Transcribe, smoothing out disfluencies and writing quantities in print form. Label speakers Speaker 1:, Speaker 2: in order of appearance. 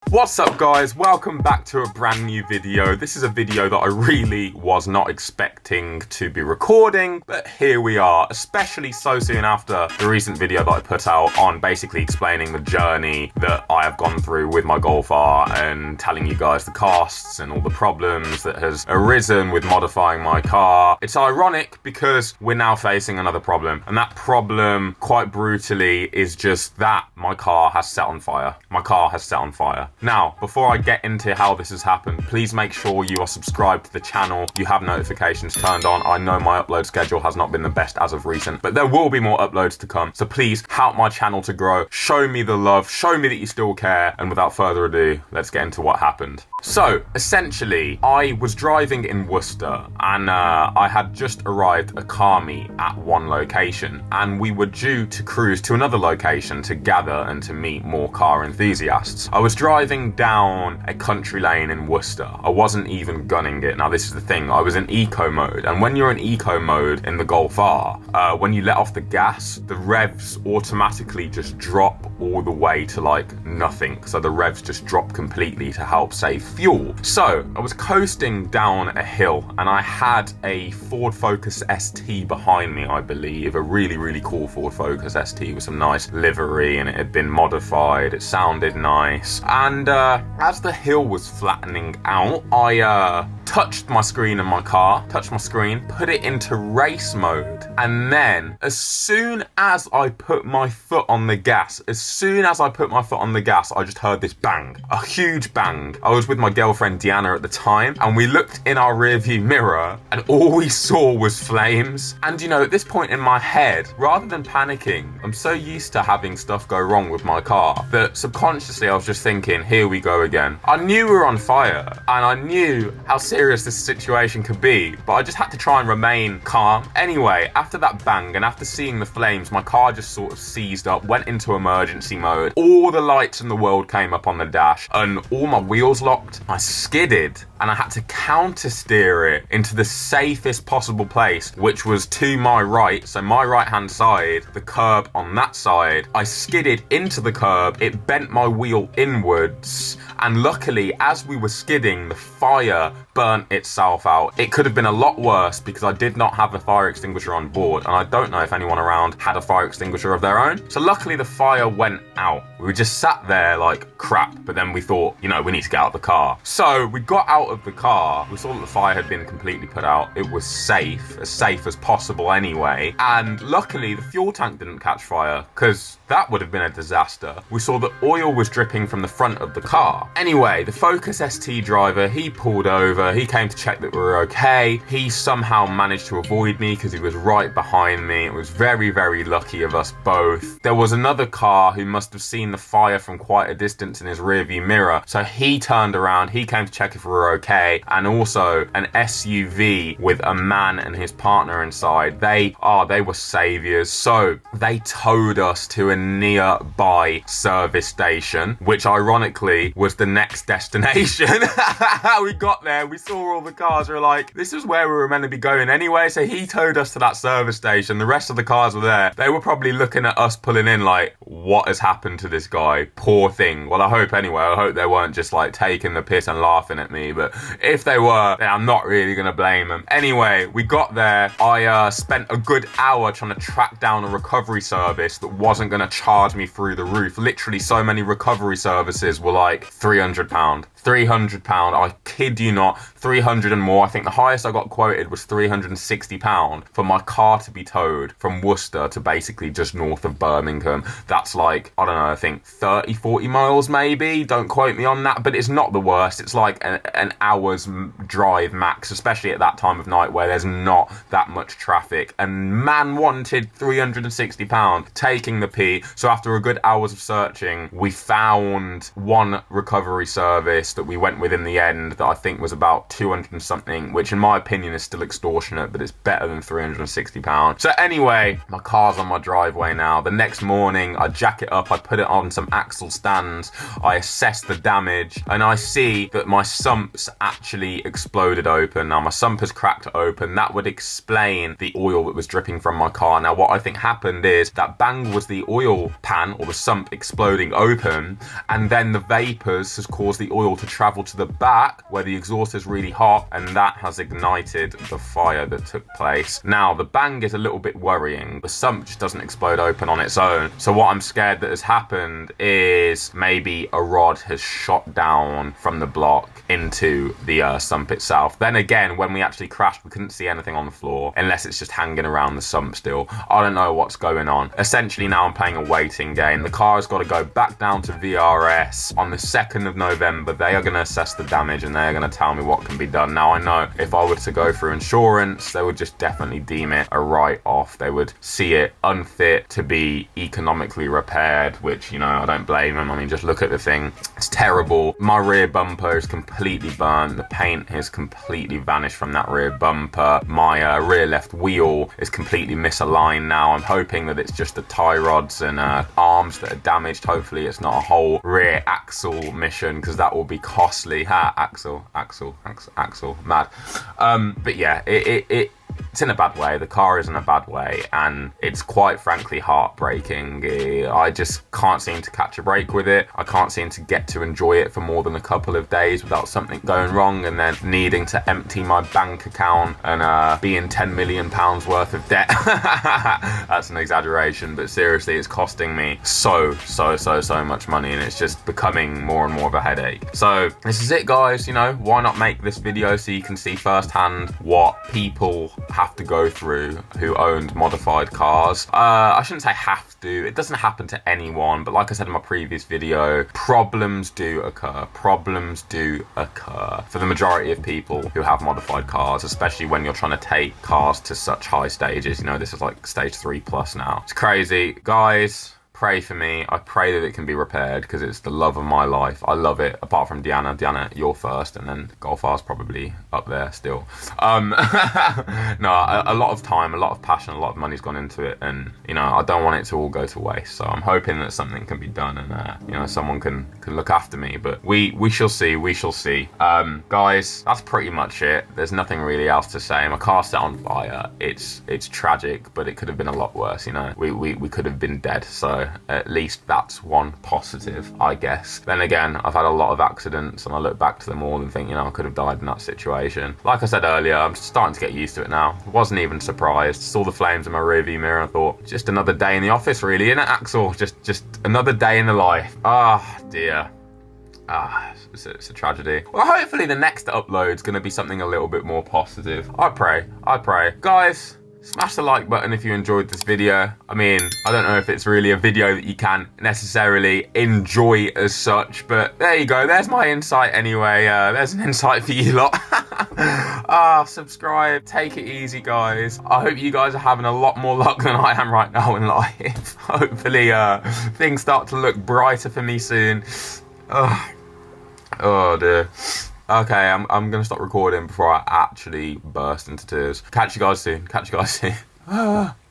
Speaker 1: What's up guys, welcome back to a brand new video. This is a video that I really was not expecting to be recording, but here we are, especially so soon after the recent video that I put out on basically explaining the journey that I have gone through with my Golf R and telling you guys the costs and all the problems that has arisen with modifying my car. It's ironic because we're now facing another problem, and that problem, quite brutally, is just that my car has set on fire. My car has set on fire. Now, before I get into how this has happened, please make sure you are subscribed to the channel, you have notifications turned on. I know my upload schedule has not been the best as of recent, but there will be more uploads to come. So please help my channel to grow, show me the love, show me that you still care, and without further ado, let's get into what happened. So, essentially, I was driving in Worcester and I had just arrived at a car meet at one location, and we were due to cruise to another location to gather and to meet more car enthusiasts. I was driving down a country lane in Worcester. I wasn't even gunning it. Now this is the thing, I was in eco mode, and when you're in eco mode in the Golf R, when you let off the gas, the revs automatically just drop all the way to like nothing. So the revs just drop completely to help save fuel. So I was coasting down a hill and I had a Ford Focus ST behind me, I believe, a really cool Ford Focus ST with some nice livery, and it had been modified, it sounded nice. And as the hill was flattening out, I touched my screen in my car, put it into race mode, and then as soon as I put my foot on the gas, I just heard this bang, a huge bang. I was with my girlfriend Deanna at the time, and we looked in our rearview mirror, and all we saw was flames. And you know, at this point in my head, rather than panicking, I'm so used to having stuff go wrong with my car that subconsciously I was just thinking, here we go again. I knew we were on fire, and I knew how serious this situation could be, but I just had to try and remain calm. Anyway, after that bang and after seeing the flames, my car just sort of seized up, went into emergency mode. All the lights in the world came up on the dash, and all my wheels locked. I skidded, and I had to counter steer it into the safest possible place, which was to my right, so my right hand side, the curb on that side. I skidded into the curb, it bent my wheel inwards, and luckily as we were skidding, the fire burnt itself out. It could have been a lot worse because I did not have a fire extinguisher on board, and I don't know if anyone around had a fire extinguisher of their own. So luckily the fire went out. We just sat there like crap, but then we thought, you know, we need to get out of the car. So we got out of the car, we saw that the fire had been completely put out. It was safe as possible anyway, and luckily the fuel tank didn't catch fire, because that would have been a disaster. We saw that oil was dripping from the front of the car. Anyway, the Focus ST driver, he pulled over, he came to check that we were okay. He somehow managed to avoid me because he was right behind me. It was very lucky of us both. There was another car who must have seen the fire from quite a distance in his rearview mirror, so he turned around, he came to check if we were okay, and also an SUV with a man and his partner inside. They were saviors. So they towed us to a nearby service station, which ironically was the next destination. We got there, we saw all the cars, we were like, this is where we were meant to be going anyway. So he towed us to that service station. The rest of the cars were there. They were probably looking at us pulling in like, what has happened to this guy? Poor thing. Well, I hope anyway. I hope they weren't just like taking the piss and laughing at me, but if they were, then I'm not really gonna blame them. Anyway, we got there. I spent a good hour trying to track down a recovery service that wasn't gonna charge me through the roof. Literally, so many recovery services were like £300. I kid you not, 300 and more. I think the highest I got quoted was £360 for my car to be towed from Worcester to basically just north of Birmingham. That's like, I don't know, I think 30-40 miles maybe, don't quote me on that, but it's not the worst. It's like an hour's drive max, especially at that time of night where there's not that much traffic, and man wanted £360, taking the P. So after a good hours of searching, we found one recovery service that we went with in the end that I think was about got 200 and something, which in my opinion is still extortionate, but it's better than £360. So anyway, my car's on my driveway now. The next morning, I jack it up, I put it on some axle stands, I assess the damage, and I see that my sump's actually exploded open. Now my sump has cracked open. That would explain the oil that was dripping from my car. Now what I think happened is that bang was the oil pan or the sump exploding open, and then the vapors has caused the oil to travel to the back where the exhaust is really hot, and that has ignited the fire that took place. Now the bang is a little bit worrying. The sump just doesn't explode open on its own. So what I'm scared that has happened is maybe a rod has shot down from the block into the sump itself. Then again, when we actually crashed, we couldn't see anything on the floor unless it's just hanging around the sump still. I don't know what's going on. Essentially now I'm playing a waiting game. The car has got to go back down to VRS on the 2nd of November. They are going to assess the damage and they are going to tell me what can be done. Now I know if I were to go through insurance, they would just definitely deem it a write-off. They would see it unfit to be economically repaired, which, you know, I don't blame them. I mean, just look at the thing. It's terrible. My rear bumper is completely burnt. The paint has completely vanished from that rear bumper. My rear left wheel is completely misaligned now. I'm hoping that it's just the tie rods and arms that are damaged. Hopefully it's not a whole rear axle mission, because that will be costly. Axle, mad. But yeah, it's in a bad way. The car is in a bad way, and it's quite frankly heartbreaking. I just can't seem to catch a break with it. I can't seem to get to enjoy it for more than a couple of days without something going wrong and then needing to empty my bank account and be in £10 million worth of debt. That's an exaggeration, but seriously, it's costing me so much money, and it's just becoming more and more of a headache. So this is it, guys. You know, why not make this video so you can see firsthand what people have to go through who owned modified cars. I shouldn't say have to. It doesn't happen to anyone, but like I said in my previous video, problems do occur. Problems do occur for the majority of people who have modified cars, especially when you're trying to take cars to such high stages. You know, this is like stage 3+ now. It's crazy. Guys, pray for me. I pray that it can be repaired, because it's the love of my life. I love it. Apart from Diana. Diana, you're first, and then Golf R's probably up there still. No, a lot of time, a lot of passion, a lot of money's gone into it, and you know, I don't want it to all go to waste. So I'm hoping that something can be done, and you know, someone can look after me. But we shall see. We shall see. Guys, that's pretty much it. There's nothing really else to say. My car's set on fire. It's tragic, but it could have been a lot worse. You know, we could have been dead. So at least that's one positive, I guess. Then again, I've had a lot of accidents, and I look back to them all and think, you know, I could have died in that situation. Like I said earlier, I'm starting to get used to it now. Wasn't even surprised. Saw the flames in my rearview mirror and thought, just another day in the office, really, innit, Axel? Just another day in the life. Ah, dear. It's a tragedy. Well, hopefully the next upload's going to be something a little bit more positive. I pray. Guys, smash the like button if you enjoyed this video. I mean, I don't know if it's really a video that you can necessarily enjoy as such, but there you go. There's my insight anyway. There's an insight for you lot. Subscribe. Take it easy, guys. I hope you guys are having a lot more luck than I am right now in life. Hopefully, things start to look brighter for me soon. Oh dear. Okay, I'm gonna stop recording before I actually burst into tears. Catch you guys soon.